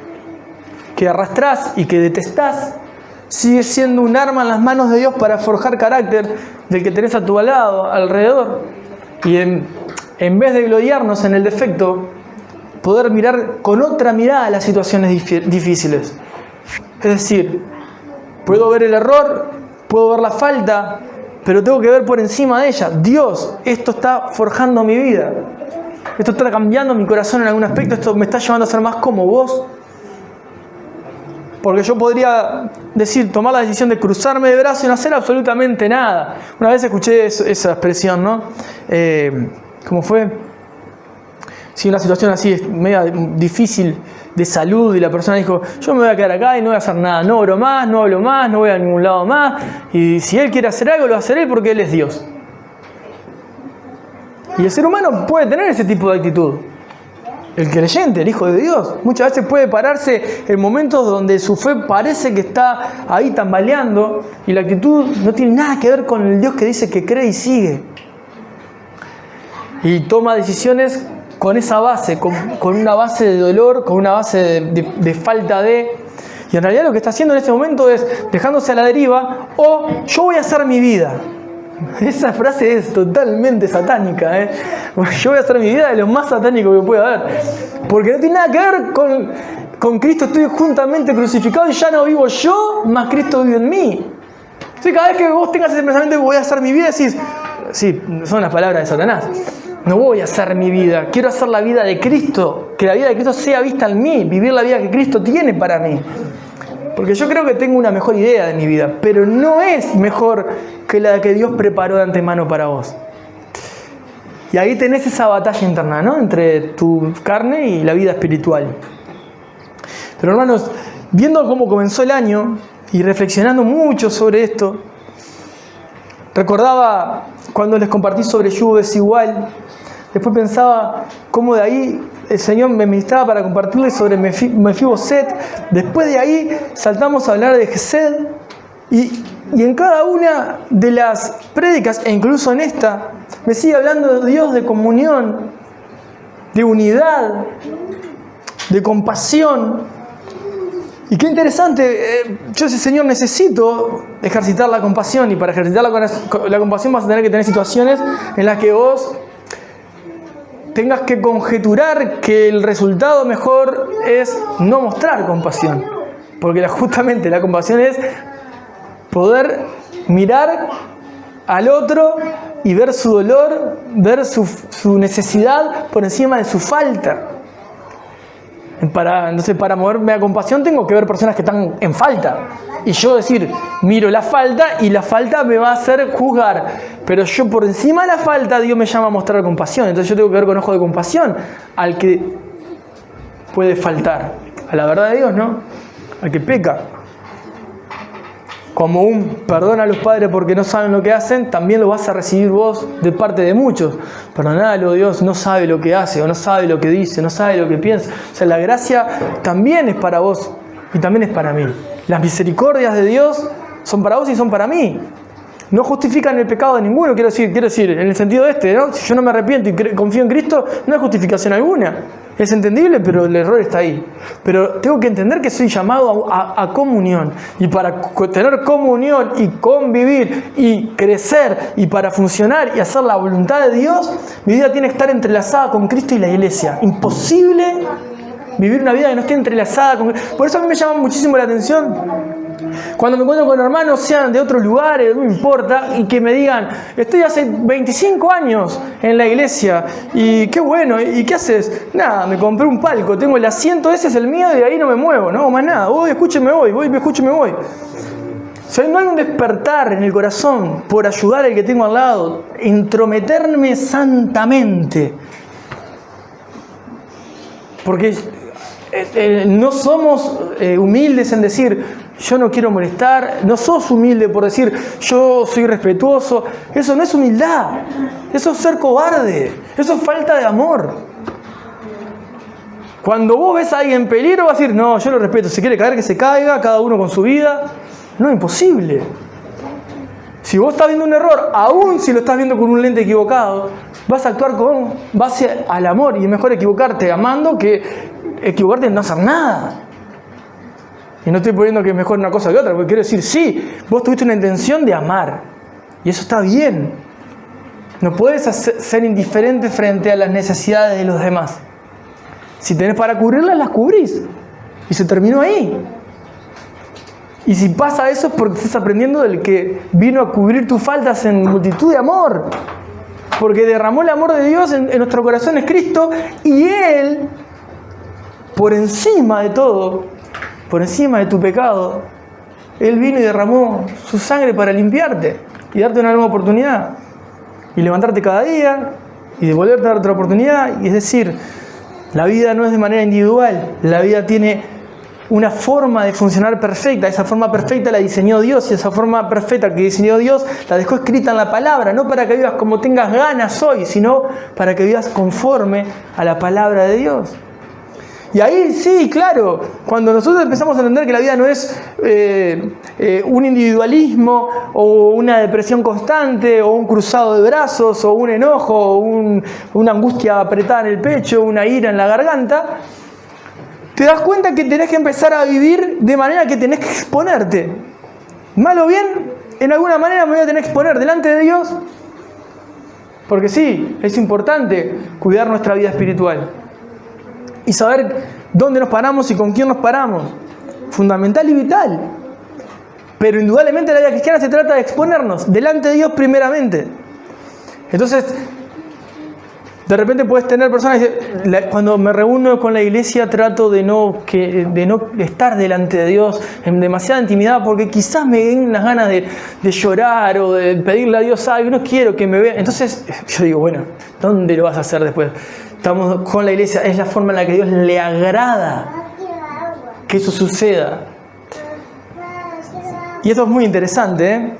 que arrastrás y que detestás sigue siendo un arma en las manos de Dios para forjar carácter del que tenés a tu lado, alrededor. Y en vez de gloriarnos en el defecto, poder mirar con otra mirada las situaciones difíciles. Es decir, puedo ver el error, puedo ver la falta, pero tengo que ver por encima de ella. Dios, esto está forjando mi vida. Esto está cambiando mi corazón en algún aspecto. Esto me está llevando a ser más como vos. Porque yo podría tomar la decisión de cruzarme de brazos y no hacer absolutamente nada. Una vez escuché esa expresión, ¿no? ¿Cómo fue? Sí, una situación así, media difícil de salud, y la persona dijo, yo me voy a quedar acá y no voy a hacer nada. No oro más, no hablo más, no voy a ningún lado más. Y si Él quiere hacer algo, lo va a hacer Él porque Él es Dios. Y el ser humano puede tener ese tipo de actitud. El creyente, el Hijo de Dios, muchas veces puede pararse en momentos donde su fe parece que está ahí tambaleando y la actitud no tiene nada que ver con el Dios que dice que cree y sigue. Y toma decisiones con esa base, con una base de dolor, con una base de falta de... Y en realidad lo que está haciendo en ese momento es dejándose a la deriva, o yo voy a hacer mi vida. Esa frase es totalmente satánica, ¿eh? Yo voy a hacer mi vida de lo más satánico que pueda haber. Porque no tiene nada que ver con Cristo. Estoy juntamente crucificado y ya no vivo yo, más Cristo vive en mí. Entonces, cada vez que vos tengas ese pensamiento de voy a hacer mi vida, decís, sí, son las palabras de Satanás. No voy a hacer mi vida, quiero hacer la vida de Cristo. Que la vida de Cristo sea vista en mí, vivir la vida que Cristo tiene para mí. Porque yo creo que tengo una mejor idea de mi vida, pero no es mejor que la que Dios preparó de antemano para vos. Y ahí tenés esa batalla interna, ¿no? Entre tu carne y la vida espiritual. Pero hermanos, viendo cómo comenzó el año y reflexionando mucho sobre esto, recordaba cuando les compartí sobre yugo desigual, después pensaba cómo de ahí el Señor me ministraba para compartirles sobre Mefiboset. Después de ahí saltamos a hablar de Gesed. Y en cada una de las prédicas, e incluso en esta, me sigue hablando de Dios, de comunión, de unidad, de compasión. Y qué interesante, yo ese Señor necesito ejercitar la compasión, y para ejercitar la compasión vas a tener que tener situaciones en las que vos tengas que conjeturar que el resultado mejor es no mostrar compasión. Porque justamente la compasión es poder mirar al otro y ver su dolor, ver su necesidad por encima de su falta. Entonces, para moverme a compasión tengo que ver personas que están en falta. Y yo miro la falta y la falta me va a hacer juzgar. Pero yo por encima de la falta, Dios me llama a mostrar compasión. Entonces yo tengo que ver con ojo de compasión al que puede faltar. A la verdad de Dios, ¿no? Al que peca. Como un perdón a los padres porque no saben lo que hacen, también lo vas a recibir vos de parte de muchos. Perdonalo, Dios no sabe lo que hace, o no sabe lo que dice, no sabe lo que piensa. O sea, la gracia también es para vos y también es para mí. Las misericordias de Dios son para vos y son para mí. No justifican el pecado de ninguno, quiero decir, en el sentido ¿no? Si yo no me arrepiento y confío en Cristo, no hay justificación alguna. Es entendible, pero el error está ahí. Pero tengo que entender que soy llamado a comunión. Y para tener comunión y convivir y crecer y para funcionar y hacer la voluntad de Dios, mi vida tiene que estar entrelazada con Cristo y la iglesia. Imposible vivir una vida que no esté entrelazada con Cristo. Por eso a mí me llama muchísimo la atención cuando me encuentro con hermanos, sean de otros lugares, no me importa, y que me digan, estoy hace 25 años en la iglesia, y qué bueno, ¿y qué haces? Nada, me compré un palco, tengo el asiento, ese es el mío, y de ahí no me muevo, no hago más nada, voy, escúcheme, voy, escúcheme, voy. O sea, no hay un despertar en el corazón por ayudar al que tengo al lado, entrometerme santamente. Porque no somos humildes en decir, yo no quiero molestar. No sos humilde por decir, yo soy respetuoso. Eso no es humildad. Eso es ser cobarde. Eso es falta de amor. Cuando vos ves a alguien en peligro, vas a decir, no, yo lo respeto. Si quiere caer, que se caiga, cada uno con su vida. No, imposible. Si vos estás viendo un error, aún si lo estás viendo con un lente equivocado, vas a actuar con base al amor. Y es mejor equivocarte amando que equivocarte en no hacer nada. Y no estoy poniendo que es mejor una cosa que otra, porque quiero decir, sí, vos tuviste una intención de amar. Y eso está bien. No puedes ser indiferente frente a las necesidades de los demás. Si tenés para cubrirlas, las cubrís. Y se terminó ahí. Y si pasa eso es porque estás aprendiendo del que vino a cubrir tus faltas en multitud de amor. Porque derramó el amor de Dios en nuestro corazón, es Cristo. Y Él, por encima de todo, por encima de tu pecado, Él vino y derramó su sangre para limpiarte y darte una nueva oportunidad. Y levantarte cada día y devolverte a dar otra oportunidad. Y es decir, la vida no es de manera individual. La vida tiene una forma de funcionar perfecta. Esa forma perfecta la diseñó Dios. Y esa forma perfecta que diseñó Dios la dejó escrita en la palabra. No para que vivas como tengas ganas hoy, sino para que vivas conforme a la palabra de Dios. Y ahí sí, claro, cuando nosotros empezamos a entender que la vida no es un individualismo o una depresión constante o un cruzado de brazos o un enojo o una angustia apretada en el pecho, una ira en la garganta, te das cuenta que tenés que empezar a vivir de manera que tenés que exponerte. Mal o bien, en alguna manera me voy a tener que exponer delante de Dios, porque sí, es importante cuidar nuestra vida espiritual. Y saber dónde nos paramos y con quién nos paramos. Fundamental y vital. Pero indudablemente la vida cristiana se trata de exponernos delante de Dios primeramente. Entonces, de repente puedes tener personas que cuando me reúno con la iglesia trato de no estar delante de Dios en demasiada intimidad porque quizás me den unas ganas de llorar o de pedirle a Dios algo y no quiero que me vea. Entonces yo digo, bueno, ¿dónde lo vas a hacer después? Estamos con la iglesia, es la forma en la que a Dios le agrada que eso suceda. Y esto es muy interesante, ¿eh?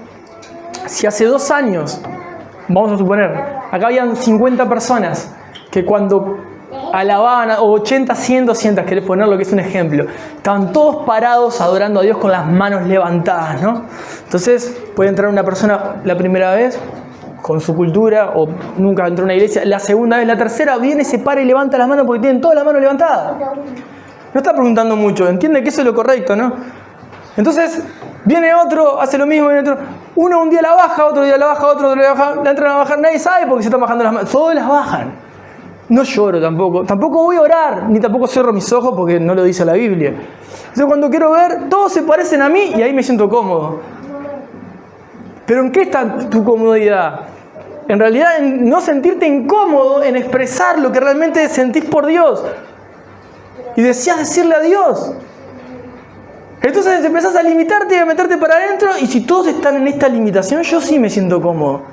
Si hace 2 años, vamos a suponer, acá habían 50 personas que cuando alababan, o 80, 100, 200, querés poner lo que es un ejemplo, estaban todos parados adorando a Dios con las manos levantadas, ¿no? Entonces puede entrar una persona la primera vez con su cultura, o nunca entró a una iglesia, la segunda vez, la tercera, viene, se para y levanta las manos porque tienen todas las manos levantadas. No está preguntando mucho, entiende que eso es lo correcto, ¿no? Entonces, viene otro, hace lo mismo, viene otro. Uno un día la baja, otro día la baja, otro día la baja, la entran a bajar, nadie sabe porque se están bajando las manos. Todos las bajan. No lloro tampoco. Tampoco voy a orar, ni tampoco cierro mis ojos porque no lo dice la Biblia. Entonces, cuando quiero ver, todos se parecen a mí y ahí me siento cómodo. Pero ¿en qué está tu comodidad? En realidad, en no sentirte incómodo en expresar lo que realmente sentís por Dios. Y deseas decirle a Dios. Entonces empezás a limitarte y a meterte para adentro. Y si todos están en esta limitación, yo sí me siento cómodo.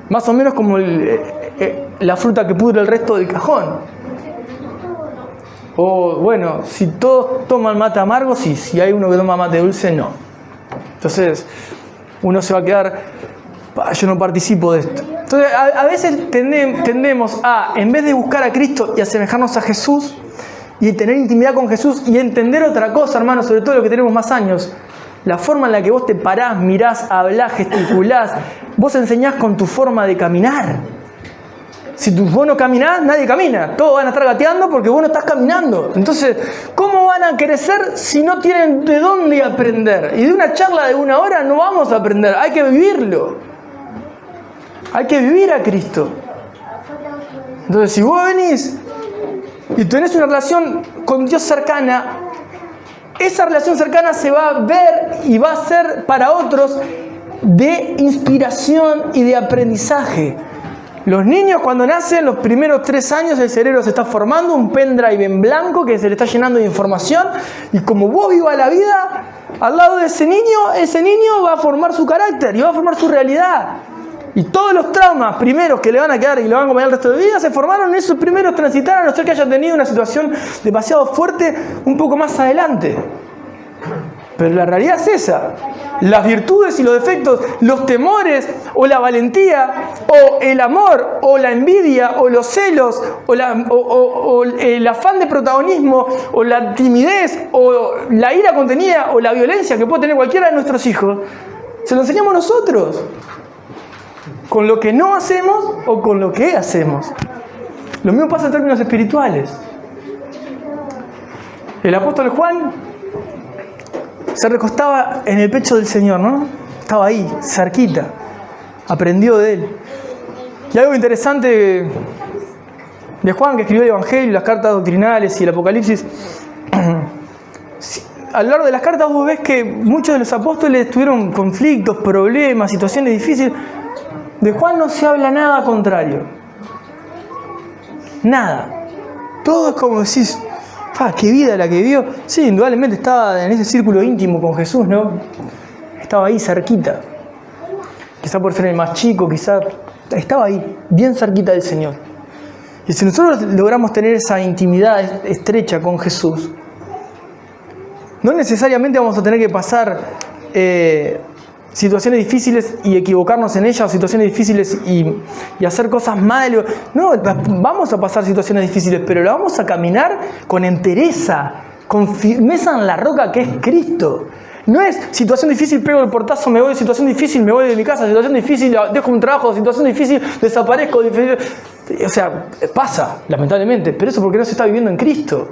Más o menos como la fruta que pudre el resto del cajón. O bueno, si todos toman mate amargo, sí. Si hay uno que toma mate dulce, no. Entonces uno se va a quedar, yo no participo de esto. Entonces a veces tendemos a, en vez de buscar a Cristo y asemejarnos a Jesús y tener intimidad con Jesús y entender otra cosa, hermano, sobre todo lo que tenemos más años, la forma en la que vos te parás, mirás, hablás, gesticulás, vos enseñás con tu forma de caminar. Si vos no caminás, nadie camina. Todos van a estar gateando porque vos no estás caminando. Entonces, ¿cómo van a crecer si no tienen de dónde aprender? Y de una charla de 1 hora no vamos a aprender. Hay que vivirlo. Hay que vivir a Cristo. Entonces, si vos venís y tenés una relación con Dios cercana, esa relación cercana se va a ver y va a ser para otros de inspiración y de aprendizaje. Los niños cuando nacen, los primeros 3 años el cerebro se está formando, un pendrive en blanco que se le está llenando de información, y como vos vivas la vida al lado de ese niño va a formar su carácter y va a formar su realidad. Y todos los traumas primeros que le van a quedar y le van a acompañar el resto de vida se formaron en esos primeros transitar, a no ser que haya tenido una situación demasiado fuerte un poco más adelante. Pero la realidad es esa. Las virtudes y los defectos, los temores o la valentía o el amor o la envidia o los celos o el afán de protagonismo o la timidez o la ira contenida o la violencia que puede tener cualquiera de nuestros hijos Se lo enseñamos nosotros. Con lo que no hacemos o con lo que hacemos. Lo mismo pasa en términos espirituales. El apóstol Juan se recostaba en el pecho del Señor, ¿no? Estaba ahí, cerquita. Aprendió de él. Y algo interesante de Juan, que escribió el Evangelio, las cartas doctrinales y el Apocalipsis. A lo largo de las cartas vos ves que muchos de los apóstoles tuvieron conflictos, problemas, situaciones difíciles. De Juan no se habla nada contrario. Nada. Todo es como decís, qué vida la que vivió. Sí, indudablemente estaba en ese círculo íntimo con Jesús, ¿no? Estaba ahí cerquita. Quizá por ser el más chico, quizá estaba ahí, bien cerquita del Señor. Y si nosotros logramos tener esa intimidad estrecha con Jesús, no necesariamente vamos a tener que pasar situaciones difíciles y equivocarnos en ellas, o situaciones difíciles y hacer cosas mal. No, vamos a pasar situaciones difíciles, pero la vamos a caminar con entereza, con firmeza en la roca que es Cristo. No es situación difícil, pego el portazo, me voy, situación difícil, me voy de mi casa, situación difícil, dejo un trabajo, situación difícil, desaparezco. O sea, pasa, lamentablemente, pero eso porque no se está viviendo en Cristo.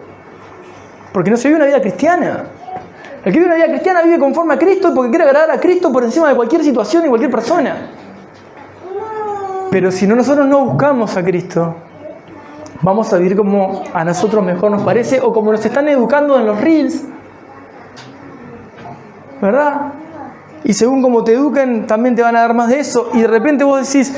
Porque no se vive una vida cristiana. El que vive una vida cristiana vive conforme a Cristo porque quiere agradar a Cristo por encima de cualquier situación y cualquier persona. Pero si nosotros no buscamos a Cristo, vamos a vivir como a nosotros mejor nos parece o como nos están educando en los reels. ¿Verdad? Y según como te eduquen, también te van a dar más de eso. Y de repente vos decís,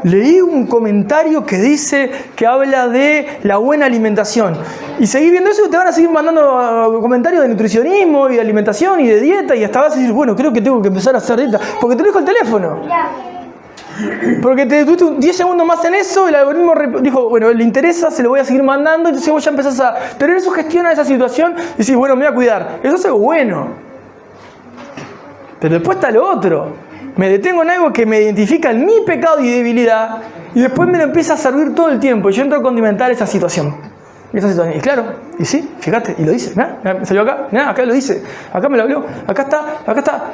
leí un comentario que dice, que habla de la buena alimentación. Y seguís viendo eso y te van a seguir mandando comentarios de nutricionismo y de alimentación y de dieta. Y hasta vas a decir, bueno, creo que tengo que empezar a hacer dieta. Porque te lo dijo el teléfono. Porque te tuviste 10 segundos más en eso, el algoritmo dijo, bueno, le interesa, se lo voy a seguir mandando. Entonces vos ya empezás a tener sugestión a esa situación y decís, bueno, me voy a cuidar. Eso es algo bueno. Pero después está lo otro. Me detengo en algo que me identifica en mi pecado y debilidad y después me lo empieza a servir todo el tiempo. Y yo entro a condimentar esa situación. Y claro, y sí, fíjate, y lo dice. Me salió acá, acá lo dice. Acá me lo habló, acá está.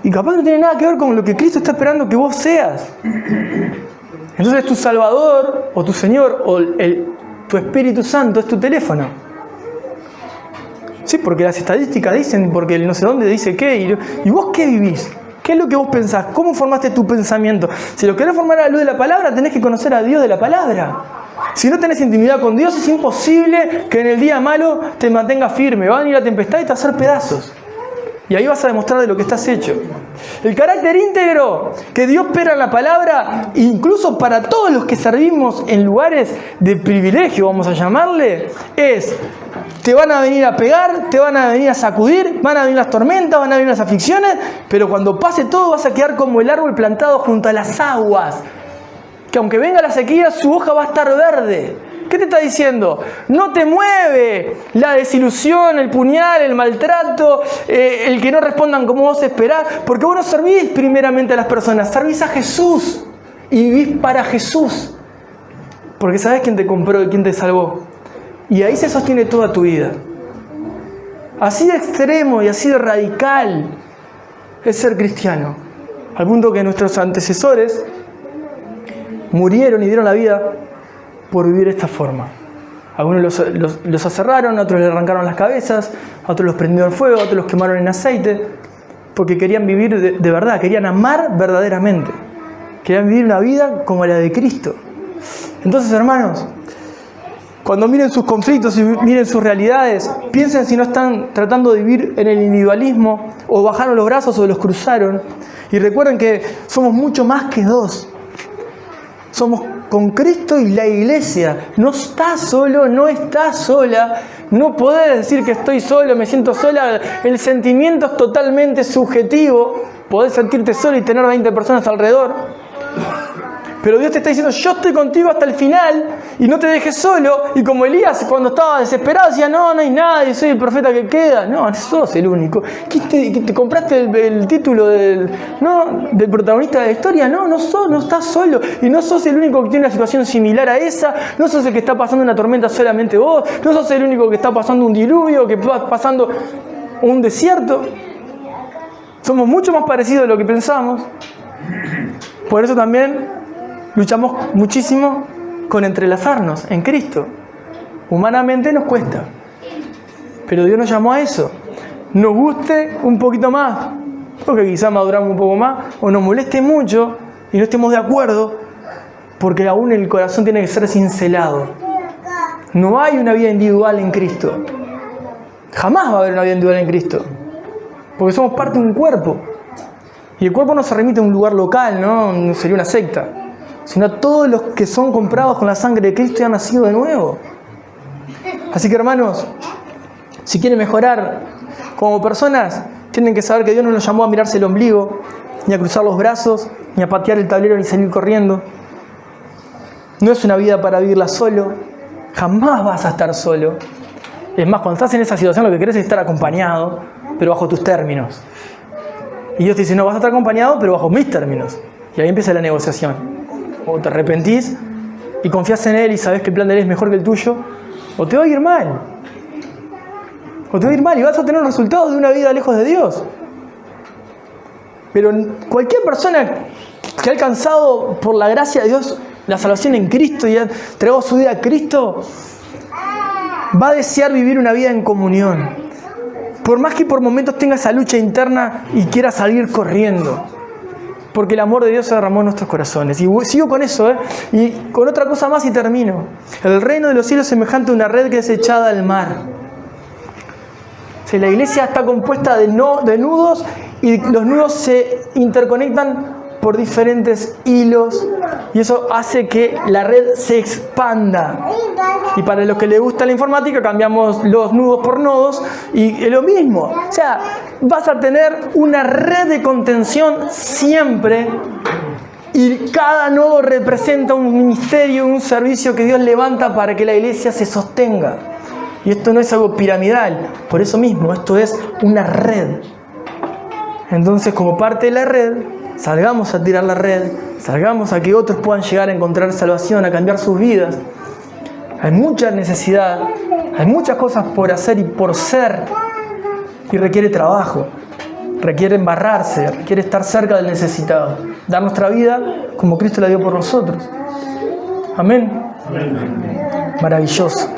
Y capaz no tiene nada que ver con lo que Cristo está esperando que vos seas. Entonces tu Salvador, o tu Señor, o tu Espíritu Santo es tu teléfono. Sí, porque las estadísticas dicen, porque el no sé dónde dice qué. ¿Y vos qué vivís? ¿Qué es lo que vos pensás? ¿Cómo formaste tu pensamiento? Si lo querés formar a la luz de la palabra, tenés que conocer a Dios de la palabra. Si no tenés intimidad con Dios, es imposible que en el día malo te mantengas firme. Va a venir la tempestad y te va a hacer pedazos. Y ahí vas a demostrar de lo que estás hecho. El carácter íntegro que Dios espera en la palabra, incluso para todos los que servimos en lugares de privilegio, vamos a llamarle, es: te van a venir a pegar, te van a venir a sacudir, van a venir las tormentas, van a venir las aflicciones, pero cuando pase todo vas a quedar como el árbol plantado junto a las aguas, que aunque venga la sequía, su hoja va a estar verde. ¿Qué te está diciendo? No te mueve la desilusión, el puñal, el maltrato, el que no respondan como vos esperás, porque vos no servís primeramente a las personas, servís a Jesús y vivís para Jesús, porque sabés quién te compró y quién te salvó. Y ahí se sostiene toda tu vida. Así de extremo y así de radical es ser cristiano, al punto que nuestros antecesores murieron y dieron la vida por vivir de esta forma. Algunos los aserraron, otros les arrancaron las cabezas, otros los prendieron en fuego, otros los quemaron en aceite, porque querían vivir de verdad, querían amar verdaderamente, querían vivir una vida como la de Cristo. Entonces, hermanos, cuando miren sus conflictos y miren sus realidades, piensen si no están tratando de vivir en el individualismo, o bajaron los brazos o los cruzaron, y recuerden que somos mucho más que dos. Somos con Cristo y la iglesia. No estás solo, no estás sola. No podés decir que estoy solo, me siento sola. El sentimiento es totalmente subjetivo. Podés sentirte solo y tener 20 personas alrededor. Pero Dios te está diciendo, yo estoy contigo hasta el final y no te dejes solo. Y como Elías, cuando estaba desesperado, decía, no hay nadie, soy el profeta que queda. No sos el único. ¿Te compraste el título del protagonista de la historia? No estás solo. Y no sos el único que tiene una situación similar a esa. No sos el que está pasando una tormenta solamente vos. No sos el único que está pasando un diluvio, que está pasando un desierto. Somos mucho más parecidos de lo que pensamos. Por eso también luchamos muchísimo con entrelazarnos en Cristo. Humanamente nos cuesta, pero Dios nos llamó a eso. Nos guste un poquito más, porque quizás maduramos un poco más, o nos moleste mucho y no estemos de acuerdo, porque aún el corazón tiene que ser cincelado. No hay una vida individual en Cristo. Jamás va a haber una vida individual en Cristo, porque somos parte de un cuerpo. Y el cuerpo no se remite a un lugar local, no sería una secta, sino a todos los que son comprados con la sangre de Cristo y han nacido de nuevo. Así que, hermanos, si quieren mejorar como personas, tienen que saber que Dios no nos llamó a mirarse el ombligo, ni a cruzar los brazos, ni a patear el tablero, ni salir corriendo. No es una vida para vivirla solo. Jamás vas a estar solo. Es más, cuando estás en esa situación, lo que querés es estar acompañado, pero bajo tus términos. Y Dios te dice, no, vas a estar acompañado, pero bajo mis términos. Y ahí empieza la negociación. O te arrepentís y confías en Él y sabes que el plan de Él es mejor que el tuyo, o te va a ir mal. O te va a ir mal y vas a tener resultados de una vida lejos de Dios. Pero cualquier persona que ha alcanzado por la gracia de Dios la salvación en Cristo y ha entregado su vida a Cristo, va a desear vivir una vida en comunión. Por más que por momentos tenga esa lucha interna y quiera salir corriendo. Porque el amor de Dios se derramó en nuestros corazones. Y sigo con eso, y con otra cosa más y termino. El reino de los cielos es semejante a una red que es echada al mar. La iglesia está compuesta de nudos y los nudos se interconectan por diferentes hilos y eso hace que la red se expanda. Y para los que les gusta la informática, cambiamos los nudos por nodos y es lo mismo. O sea, vas a tener una red de contención siempre y cada nodo representa un ministerio, un servicio que Dios levanta para que la iglesia se sostenga. Y esto no es algo piramidal, por eso mismo, esto es una red. Entonces, como parte de la red, salgamos a tirar la red, salgamos a que otros puedan llegar a encontrar salvación, a cambiar sus vidas. Hay mucha necesidad, hay muchas cosas por hacer y por ser, y requiere trabajo, requiere embarrarse, requiere estar cerca del necesitado, dar nuestra vida como Cristo la dio por nosotros. Amén. Maravilloso.